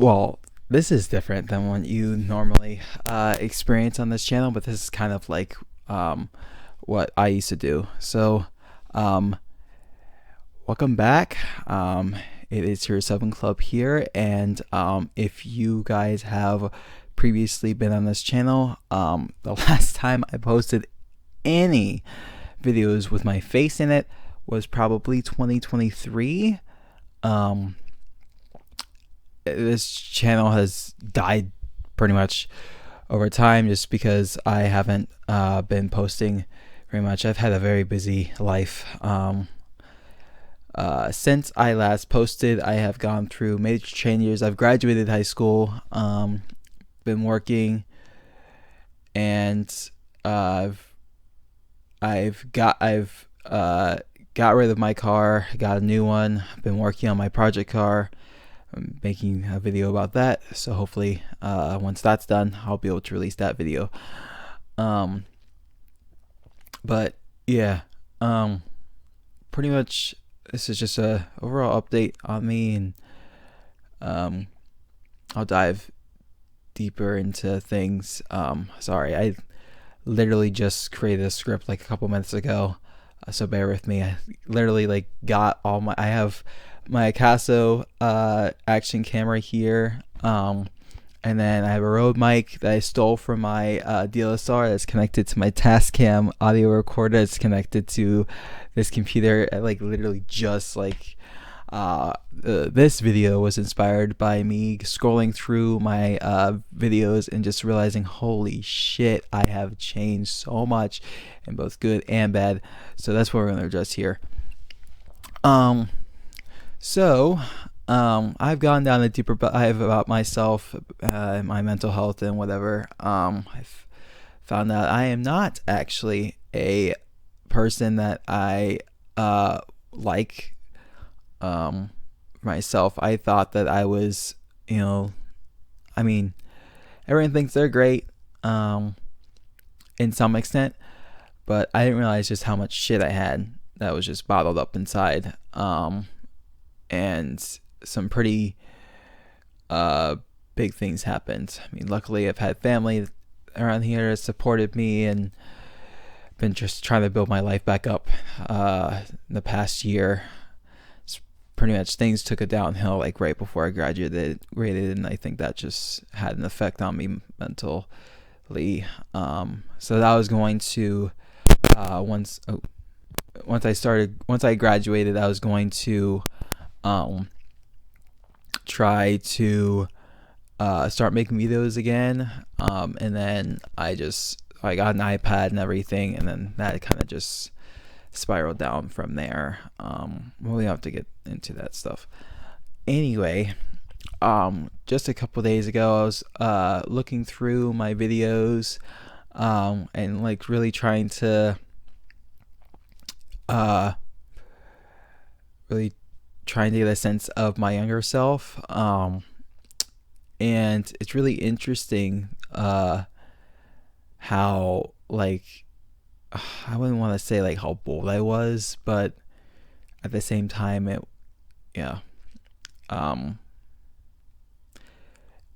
Well, this is different than what you normally experience on this channel, but this is kind of like what I used to do. So, um, welcome back. It is your 7 Club here, and if you guys have previously been on this channel, the last time I posted any videos with my face in it was probably 2023. This channel has died pretty much over time just because I haven't been posting very much. I've had a very busy life. Since I last posted, I have gone through major changes. I've graduated high school, been working, and I've got rid of my car, got a new one. Been working on my project car. I'm making a video about that, so hopefully once that's done, I'll be able to release that video. But yeah, pretty much this is just a overall update on me, and I'll dive deeper into things. Sorry, I literally just created a script like a couple minutes ago, so bear with me. I literally got all my, I have my Casso action camera here, and then I have a Rode mic that I stole from my DSLR that's connected to my Tascam audio recorder. It's connected to this computer. I literally just this video was inspired by me scrolling through my videos and just realizing, holy shit, I have changed so much in both good and bad. So that's what we're going to address here. I've gone down a deeper dive about myself, my mental health and whatever. I've found out I am not actually a person that I like myself. I thought that I was, I mean, everyone thinks they're great in some extent, but I didn't realize just how much shit I had that was just bottled up inside. And some pretty big things happened. I mean, luckily I've had family around here that supported me, and been just trying to build my life back up in the past year. It's pretty much things took a downhill right before I graduated, and I think that just had an effect on me mentally. So that I was going to once I graduated, I was going to try to start making videos again, and then I got an iPad and everything, and then that kind of just spiraled down from there. We have to get into that stuff anyway. Just a couple days ago, I was looking through my videos, and really trying to get a sense of my younger self, and it's really interesting how I wouldn't want to say how bold I was, but at the same time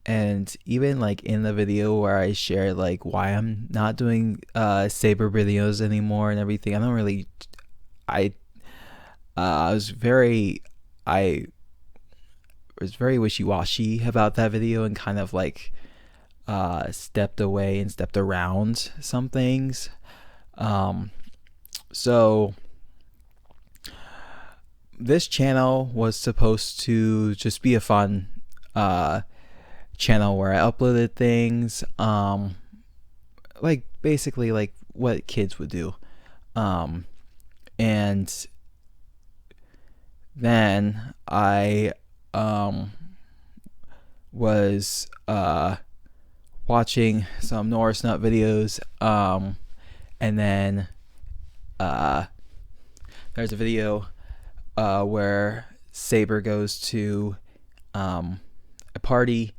and even in the video where I shared why I'm not doing Saber videos anymore and everything, I was very wishy-washy about that video, and kind of stepped away and stepped around some things. So this channel was supposed to just be a fun channel where I uploaded things, basically what kids would do. And then I was watching some Norris Nut videos, and then there's a video where Saber goes to a party.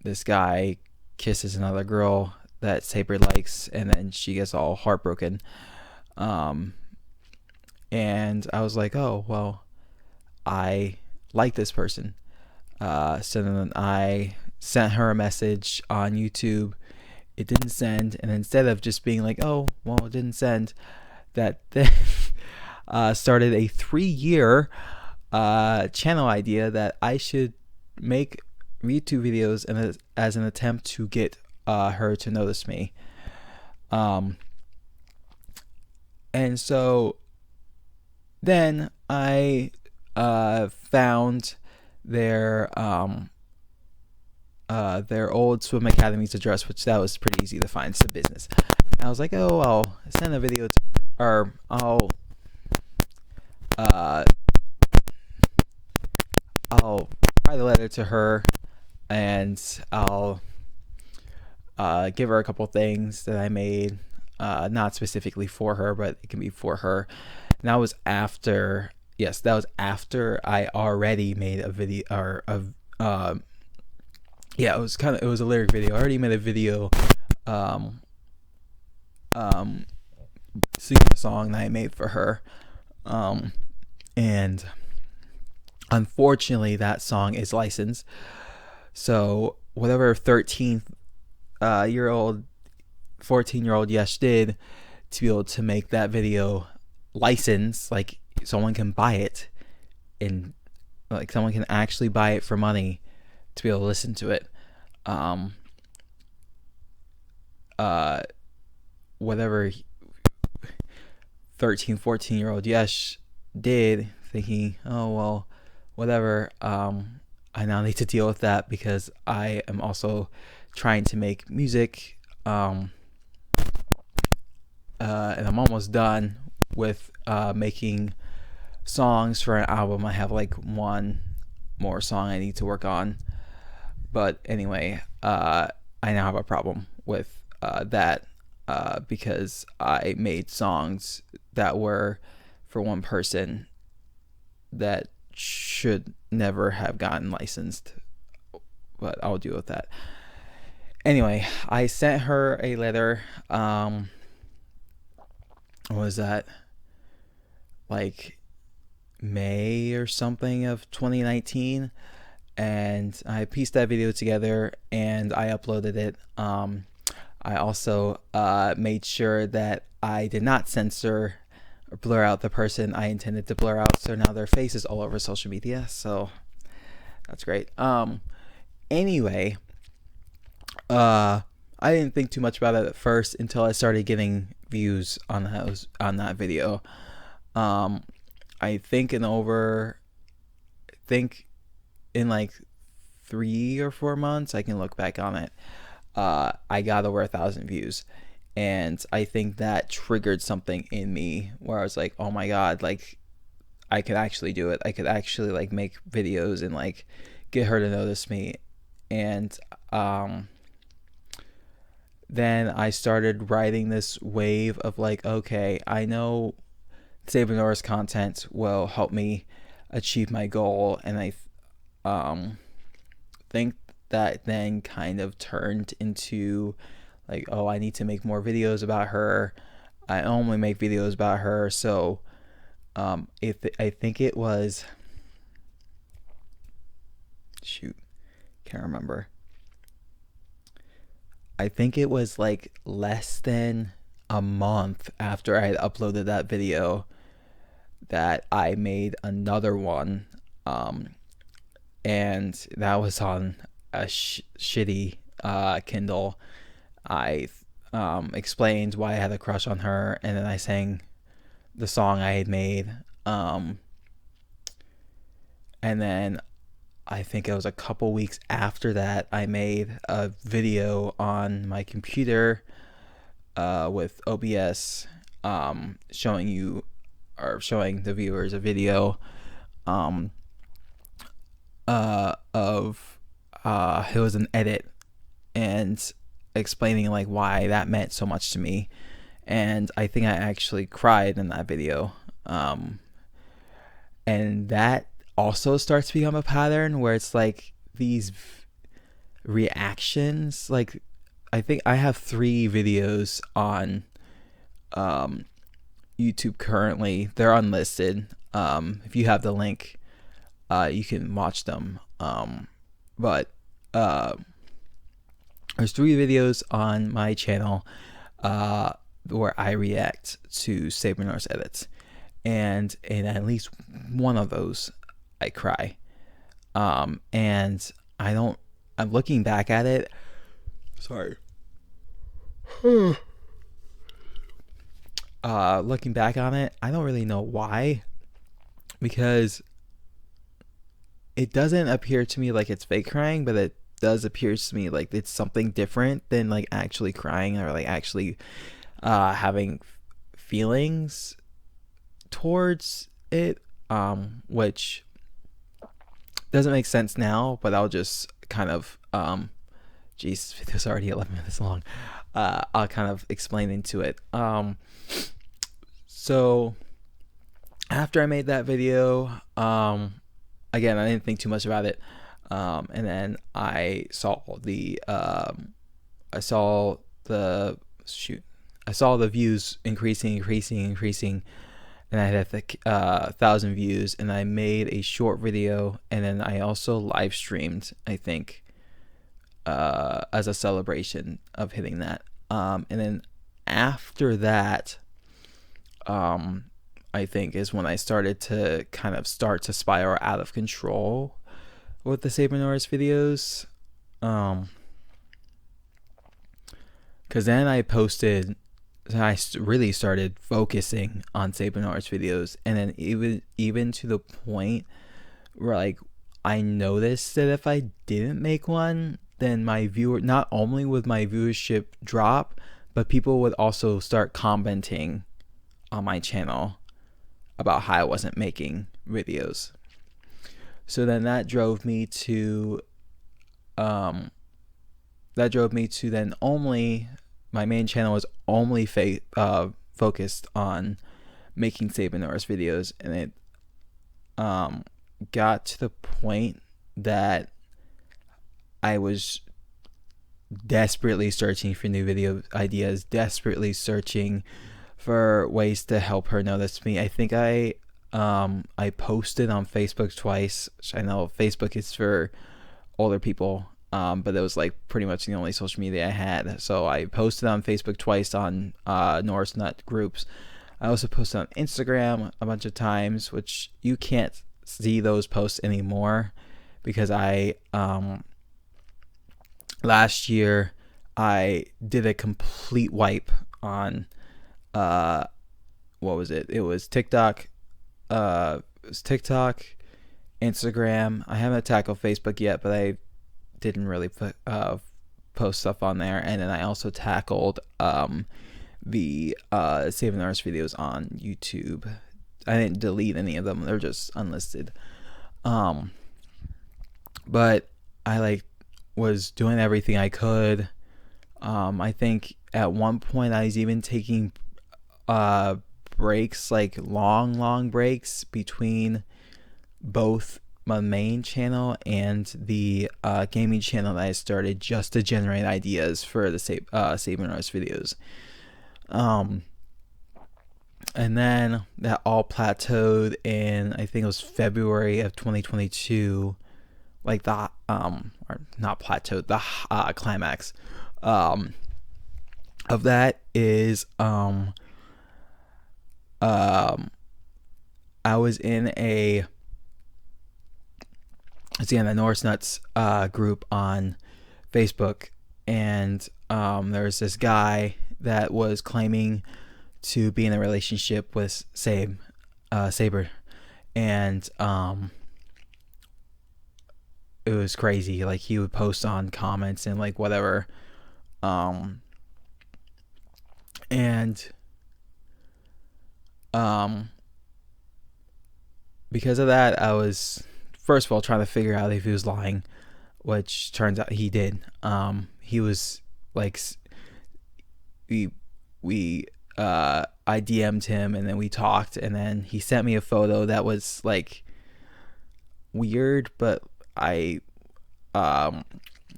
This guy kisses another girl that Saber likes, and then she gets all heartbroken. And I was like, oh well, I like this person. So then I sent her a message on YouTube. It didn't send, and instead of just being like, "Oh, well, it didn't send," that then started a 3-year channel idea that I should make YouTube videos and as an attempt to get her to notice me. And so then I found their old swim academy's address, which that was pretty easy to find. It's a business. And I was like, oh, I'll send a video to, or I'll write a letter to her, and I'll give her a couple things that I made, not specifically for her, but it can be for her. And that was after, yes, that was after I already made a video, or yeah, it was a lyric video. I already made a video, singing a song that I made for her, and unfortunately that song is licensed. So whatever 14-year-old Yesh did to be able to make that video licensed, like someone can buy it, and like someone can actually buy it for money to be able to listen to it. Whatever 14-year-old Yesh did, thinking, oh well, whatever, I now need to deal with that because I am also trying to make music, and I'm almost done with making songs for an album. I have like one more song I need to work on, but anyway, I now have a problem with that, because I made songs that were for one person that should never have gotten licensed, but I'll deal with that. Anyway, I sent her a letter, what was that, like May or something of 2019, and I pieced that video together and I uploaded it. I also made sure that I did not censor or blur out the person I intended to blur out, so now their face is all over social media, so that's great. Anyway, I didn't think too much about it at first until I started getting views on that video. I think in like 3 or 4 months, I can look back on it, I got over 1,000 views, and I think that triggered something in me where I was like, oh my god, like I could actually do it. I could actually like make videos and like get her to notice me. And then I started writing this wave of like, okay, I know Sabernora's content will help me achieve my goal, and I think that then kind of turned into like, oh, I need to make more videos about her. I only make videos about her. So I think it was, shoot, can't remember. I think it was like less than a month after I had uploaded that video that I made another one, and that was on a shitty Kindle. I explained why I had a crush on her, and then I sang the song I had made, and then I think it was a couple weeks after that I made a video on my computer with OBS, showing the viewers a video of it was an edit, and explaining like why that meant so much to me. And I think I actually cried in that video, and that also starts to become a pattern where it's like these reactions. Like I think I have 3 videos on YouTube currently. They're unlisted. If you have the link, you can watch them But there's 3 videos on my channel where I react to Saber Norse edits, and in at least one of those, I cry. And I don't. I'm looking back at it. Sorry. Looking back on it, I don't really know why, because it doesn't appear to me like it's fake crying, but it does appear to me like it's something different than like actually crying or like actually having feelings towards it, which doesn't make sense now, but I'll just kind of geez, this video's already 11 minutes long. I'll kind of explain into it. So after I made that video, again, I didn't think too much about it, and then I saw the views increasing, and I had 1,000 views, and I made a short video, and then I also live streamed, I think, as a celebration of hitting that, and then after that, I think is when I started to spiral out of control with the Saber Norris videos. Because then I really started focusing on Saber Norris videos, and then even to the point where like I noticed that if I didn't make one, then not only would my viewership drop, but people would also start commenting on my channel about how I wasn't making videos. So then that drove me to then only my main channel was only focused on making Saber Norris videos, and it got to the point that I was desperately searching for new video ideas, desperately searching for ways to help her notice me. I think I posted on Facebook twice. I know Facebook is for older people, but it was like pretty much the only social media I had. So I posted on Facebook twice on Norse Nut groups. I also posted on Instagram a bunch of times, which you can't see those posts anymore because I last year I did a complete wipe on what was it? It was TikTok, Instagram. I haven't tackled Facebook yet, but I didn't really post stuff on there. And then I also tackled the Save and Arts videos on YouTube. I didn't delete any of them; they're just unlisted. But I was doing everything I could. I think at one point I was even taking breaks, like long breaks between both my main channel and the gaming channel that I started, just to generate ideas for the Save and Arts videos. And then that all plateaued in, I think it was February of 2022, like the or not plateaued, the climax of that is I was in the Norse Nuts group on Facebook, and there was this guy that was claiming to be in a relationship with Saber, and it was crazy. Like, he would post on comments and like whatever, and because of that, I was first of all trying to figure out if he was lying, which turns out he did. He was like, I DM'd him, and then we talked, and then he sent me a photo that was like weird, but I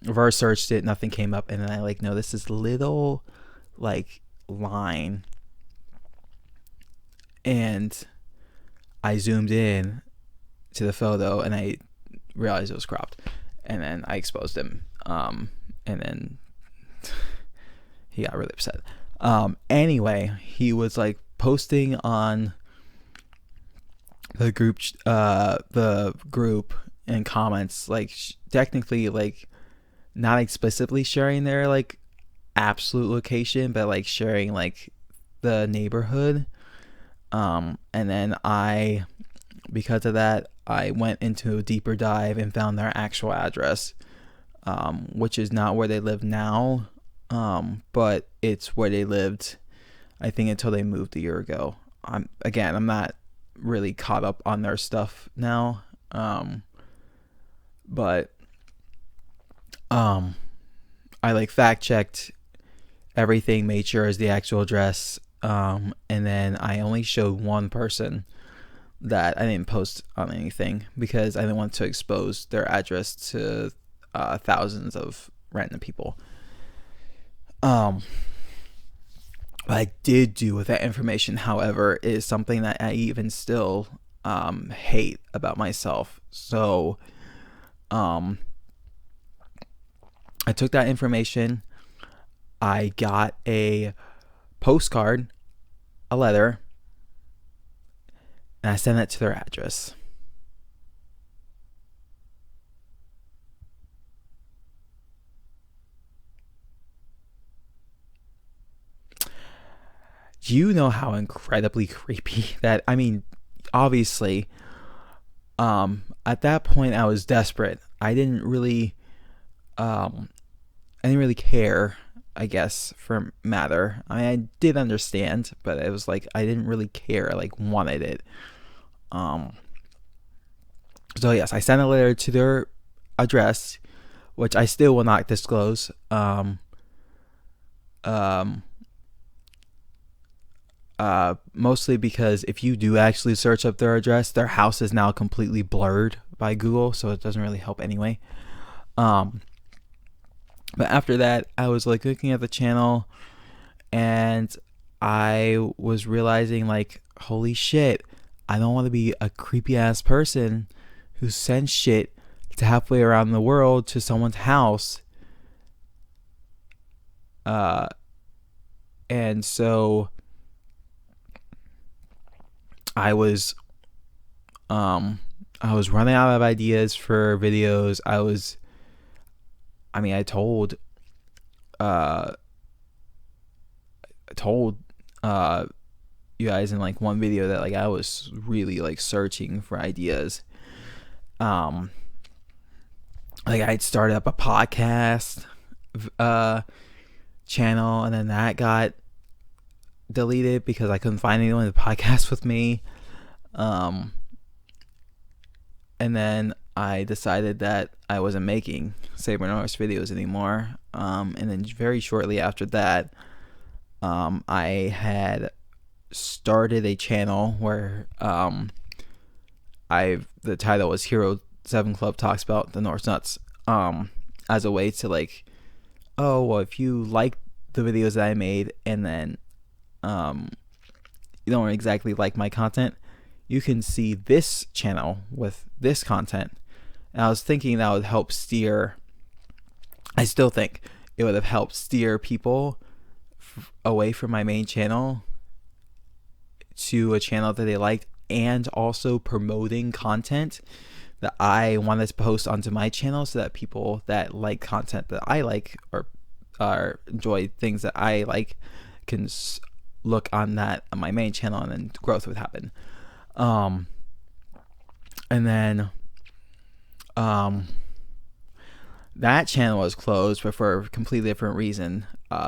reverse searched it, nothing came up, and then I noticed this little line, and I zoomed in to the photo, and I realized it was cropped, and then I exposed him. And then he got really upset. Anyway, he was like posting on the group and comments, like technically like not explicitly sharing their like absolute location, but like sharing like the neighborhood. And then because of that, I went into a deeper dive and found their actual address, which is not where they live now, but it's where they lived, I think, until they moved a year ago. I'm not really caught up on their stuff now, but I like fact checked everything, made sure is the actual address, and then I only showed one person that I didn't post on anything because I didn't want to expose their address to thousands of random people. What I did do with that information, however, is something that I even still hate about myself. So I took that information, I got a postcard, a letter, and I sent it to their address. Do you know how incredibly creepy that? I mean, obviously, at that point I was desperate. I didn't really care, I guess, for Mather. I did understand, but it was like I didn't really care. I like wanted it. So yes, I sent a letter to their address, which I still will not disclose. Mostly because if you do actually search up their address, their house is now completely blurred by Google, so it doesn't really help anyway. But after that, I was like looking at the channel, and I was realizing like, holy shit, I don't want to be a creepy ass person who sends shit to halfway around the world to someone's house. And so I was running out of ideas for videos. I told you guys in like one video that like I was really like searching for ideas. Like I'd started up a podcast channel, and then that got deleted because I couldn't find anyone to podcast with me. And then I decided that I wasn't making Saber Norris videos anymore. And then very shortly after that, I had started a channel where the title was Hero 7 Club Talks About the Norse Nuts, as a way to like, oh well, if you like the videos that I made and then you don't exactly like my content, you can see this channel with this content. And I was thinking that would help steer, I still think it would have helped steer people away from my main channel to a channel that they liked, and also promoting content that I wanted to post onto my channel so that people that like content that I like or enjoy things that I like can look on that on my main channel, and then growth would happen. And then that channel was closed, but for a completely different reason.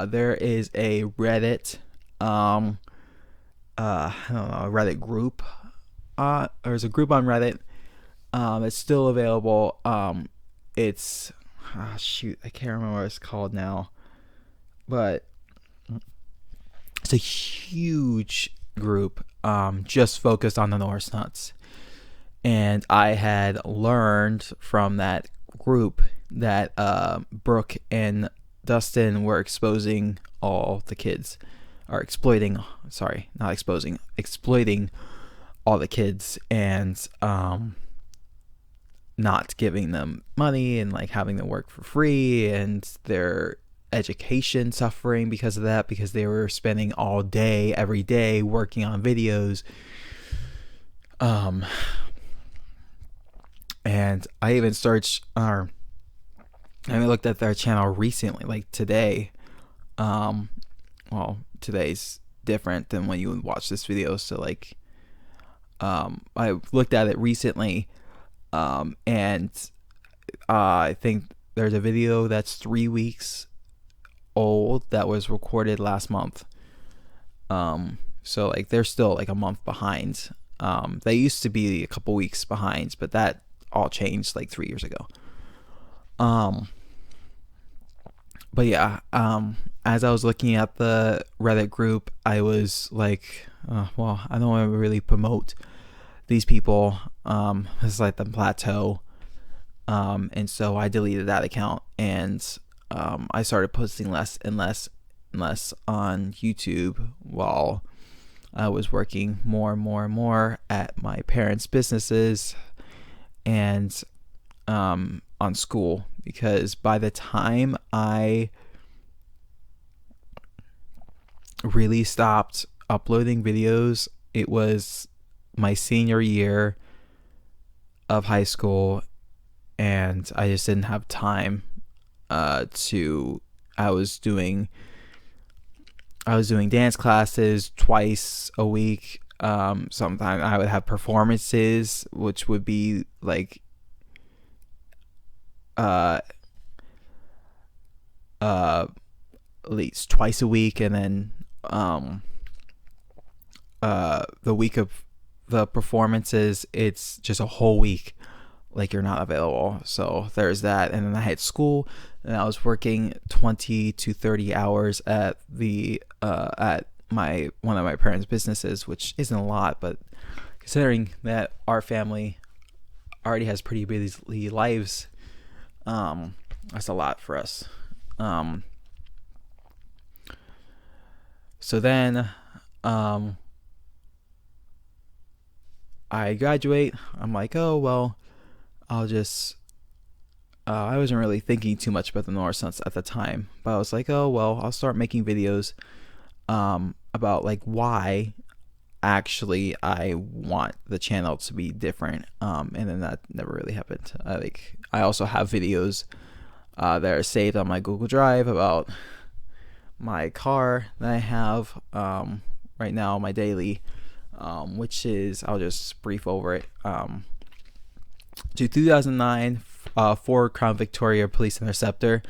There is a Reddit I don't know, a Reddit group. There's a group on Reddit. It's still available. It's shoot, I can't remember what it's called now, but it's a huge group just focused on the Norse nuts. And I had learned from that group that Brooke and Dustin were exposing all the kids, or exploiting all the kids. And not giving them money and like having them work for free, and their education suffering because of that, because they were spending all day every day working on videos. And I even searched I looked at their channel recently, like today. Well, today's different than when you would watch this video, so like I looked at it recently, and I think there's a video that's 3 weeks old that was recorded last month. So like they're still like a month behind. They used to be a couple weeks behind, but that all changed like 3 years ago. But yeah, as I was looking at the Reddit group, I was like, well, I don't want to really promote these people. It's like the plateau. And so I deleted that account, and I started posting less and less and less on YouTube while I was working more and more and more at my parents' businesses and on school, because by the time I really stopped uploading videos, it was my senior year of high school, and I just didn't have time I was doing dance classes twice a week. Sometimes I would have performances, which would be like at least twice a week, and then the week of the performances, it's just a whole week like you're not available. So there's that. And then I had school, and I was working 20 to 30 hours at the at one of my parents' businesses, which isn't a lot, but considering that our family already has pretty busy lives, that's a lot for us. So then I graduate. I'm like, oh well, I'll just I wasn't really thinking too much about the Renaissance at the time, but I was like, oh well, I'll start making videos about like why actually I want the channel to be different. And then that never really happened. I also have videos that are saved on my Google Drive about my car that I have right now, my daily, which is, I'll just brief over it. To 2009 Ford Crown Victoria Police Interceptor.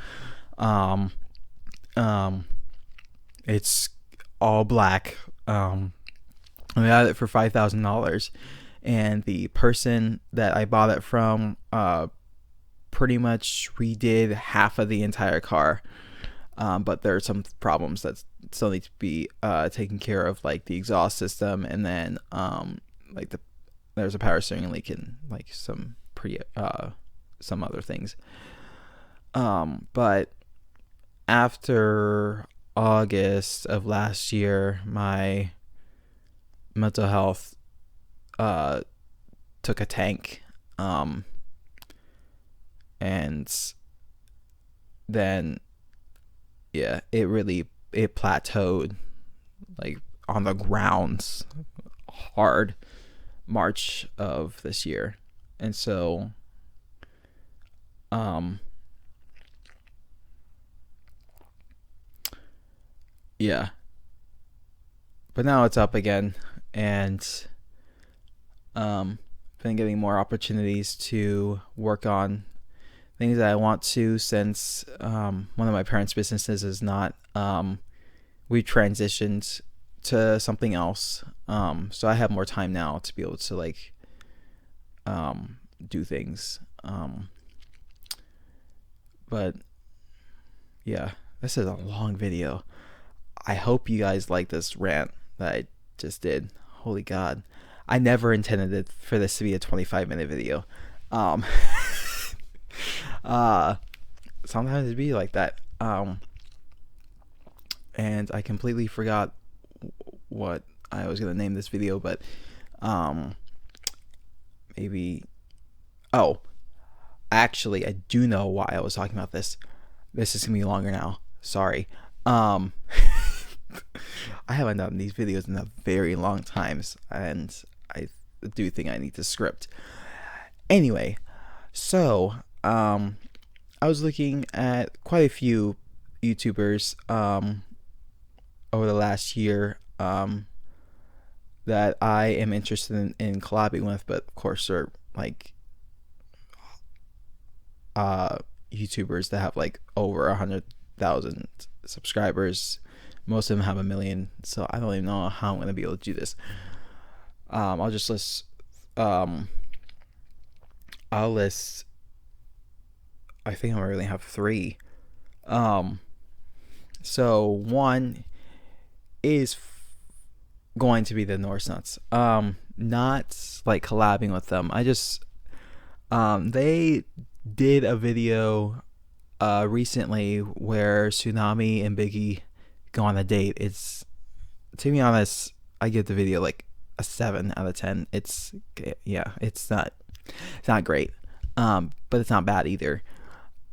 It's all black. I got it for $5,000, and the person that I bought it from pretty much redid half of the entire car. But there are some problems that still need to be taken care of, like the exhaust system, and then there's a power steering leak, and like some other things. But after August of last year, my mental health took a tank, and then it plateaued like on the grounds hard March of this year. And so but now it's up again, and been getting more opportunities to work on things that I want to, since one of my parents' businesses is not, we transitioned to something else, so I have more time now to be able to like do things. But yeah, this is a long video. I hope you guys like this rant that I just did. Holy God, I never intended it for this to be a 25-minute video. Sometimes it'd be like that. And I completely forgot what I was gonna name this video, but maybe, actually, I do know why I was talking about this. This is gonna be longer now. Sorry. I haven't done these videos in a very long times, and I do think I need to script. Anyway, so I was looking at quite a few YouTubers over the last year that I am interested in collabing with, but of course they're like YouTubers that have like over 100,000 subscribers. Most of them have 1 million, so I don't even know how I'm gonna be able to do this. I'll just list. I'll list. I think I really have 3. So one is going to be the Norse Nuts. Not like collabing with them. I just they did a video recently where Tsunami and Biggie go on a date. It's, to be honest, I give the video like a 7 out of 10. It's not great, but it's not bad either.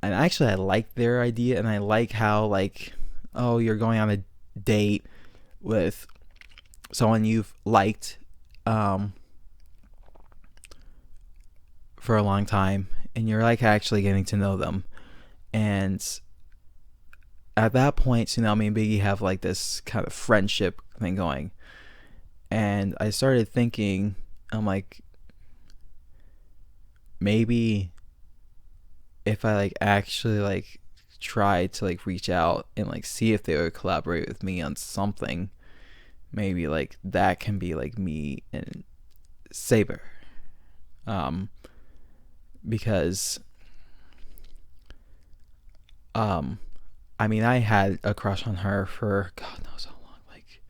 And actually I like their idea, and I like how like, oh, you're going on a date with someone you've liked for a long time, and you're like actually getting to know them. And at that point, Tsunami and Biggie have like this kind of friendship thing going. And I started thinking, I'm like, maybe if I like actually like try to like reach out and like see if they would collaborate with me on something, maybe like that can be like me and Saber. Because I mean, I had a crush on her for God knows how long, like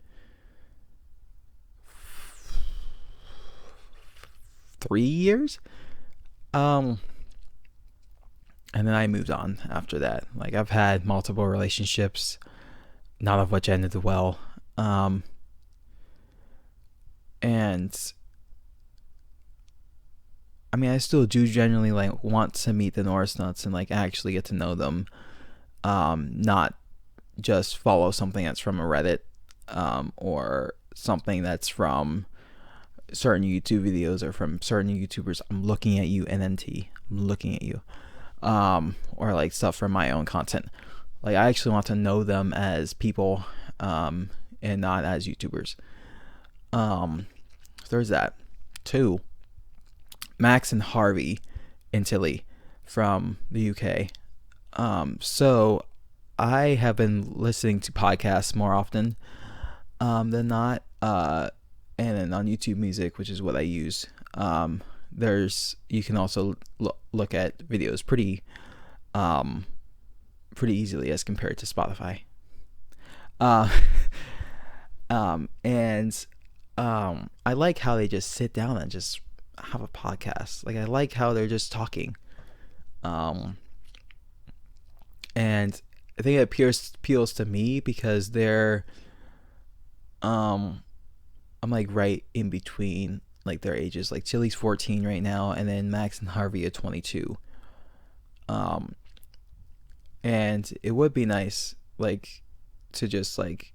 3 years. And then I moved on after that. Like, I've had multiple relationships, none of which ended well. And I mean, I still do genuinely like want to meet the Norse Nuts and like actually get to know them. Not just follow something that's from a Reddit, or something that's from certain YouTube videos or from certain YouTubers. I'm looking at you, NNT. I'm looking at you. Or like stuff from my own content. Like, I actually want to know them as people, and not as YouTubers. There's that. 2, Max and Harvey and Tilly from the UK. So I have been listening to podcasts more often than not, and then on YouTube Music, which is what I use. You can also look at videos pretty easily as compared to Spotify. I like how they just sit down and just have a podcast. Like, I like how they're just talking. And I think it appeals to me because they're I'm like right in between like their ages. Like, Chili's 14 right now, and then Max and Harvey are 22. And it would be nice like to just like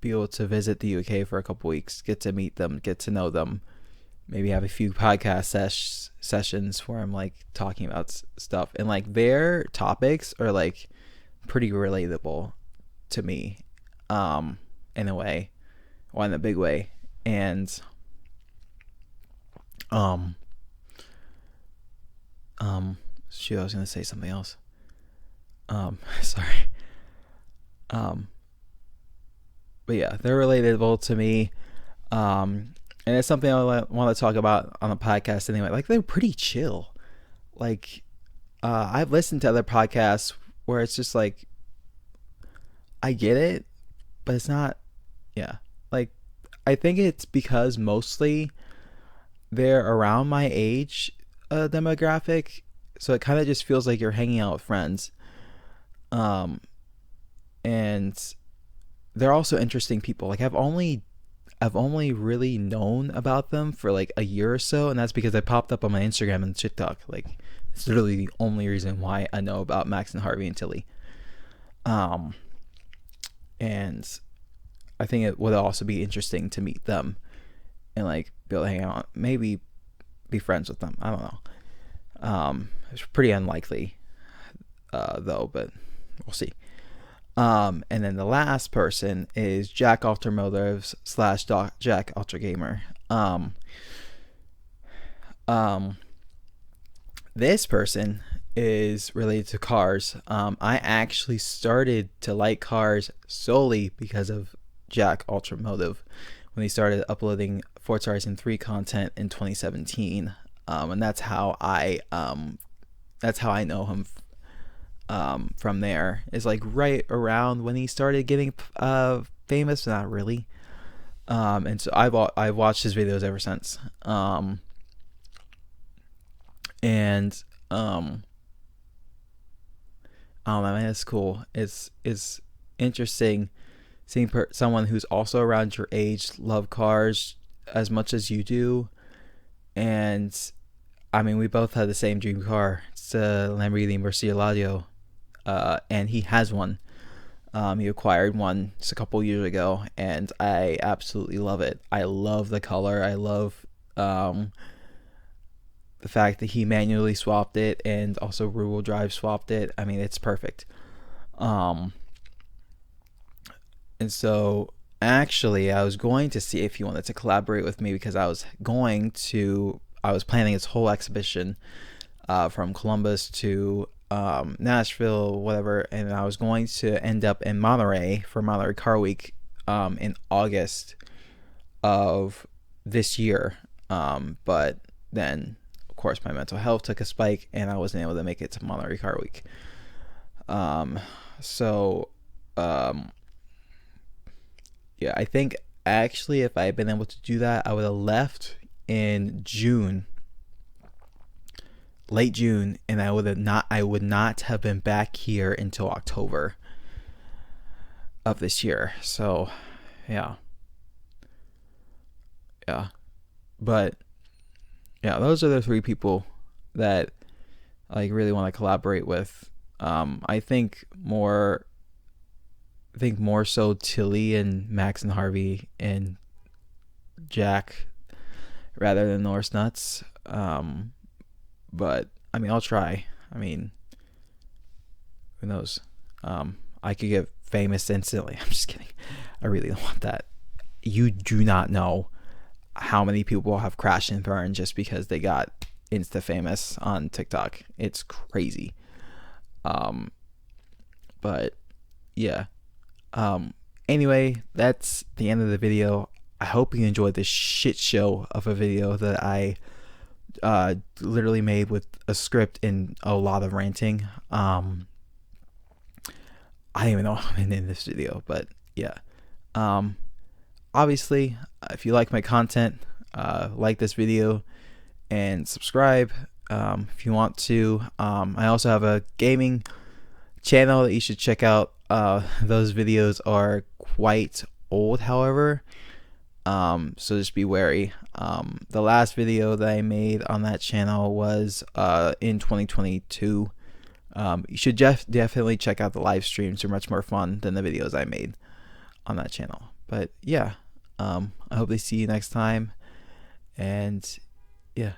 be able to visit the UK for a couple weeks, get to meet them, get to know them, maybe have a few podcast sessions where I'm like talking about stuff, and like their topics are like pretty relatable to me, in a way, or in a big way. And shoot, I was gonna say something else. Sorry. But yeah, they're relatable to me. And it's something I want to talk about on the podcast anyway. Like, they're pretty chill. Like, I've listened to other podcasts where it's just like, I get it, but it's not, yeah. Like, I think it's because mostly they're around my age demographic, so it kind of just feels like you're hanging out with friends. And they're also interesting people. Like, I've only I've only really known about them for like a year or so, and that's because they popped up on my Instagram and TikTok. Like, it's literally the only reason why I know about Max and Harvey and Tilly. And I think it would also be interesting to meet them and like be able to hang out, maybe be friends with them. I don't know. It's pretty unlikely, though, but we'll see. And then the last person is Jack Altermotives / Jack Ultra Gamer. This person is related to cars. I actually started to like cars solely because of Jack Ultramotive when he started uploading Forza Horizon 3 content in 2017. And that's how I know him. From there is like right around when he started getting famous, not really. And so I've watched his videos ever since. And I don't know, man, it's cool. It's interesting seeing someone who's also around your age love cars as much as you do. And I mean, we both had the same dream car. It's a Lamborghini Murcielago, and he has one. He acquired one just a couple years ago, and I absolutely love it. I love the color. I love the fact that he manually swapped it and also rear-wheel drive swapped it. I mean, it's perfect. And so actually I was going to see if he wanted to collaborate with me, because I was planning this whole exhibition from Columbus to Nashville, whatever, and I was going to end up in Monterey for Monterey Car Week in August of this year. But then, of course, my mental health took a spike, and I wasn't able to make it to Monterey Car Week. Yeah, I think actually if I had been able to do that, I would have left in June, late June, and I would not have been back here until October of this year. So yeah, but yeah, those are the three people that I really want to collaborate with. I think more so Tilly and Max and Harvey and Jack rather than Norse Nuts. But I mean, I'll try. I mean, who knows? I could get famous instantly. I'm just kidding. I really don't want that. You do not know how many people have crashed and burned just because they got insta famous on TikTok. It's crazy. But yeah. Anyway, that's the end of the video. I hope you enjoyed this shit show of a video that I literally made with a script and a lot of ranting. I don't even know how I'm in this video, but yeah. Obviously, if you like my content, like this video and subscribe if you want to. I also have a gaming channel that you should check out. Those videos are quite old, however, so just be wary. The last video that I made on that channel was in 2022. You should definitely check out the live streams. They're much more fun than the videos I made on that channel. But yeah, I hope they see you next time, and yeah.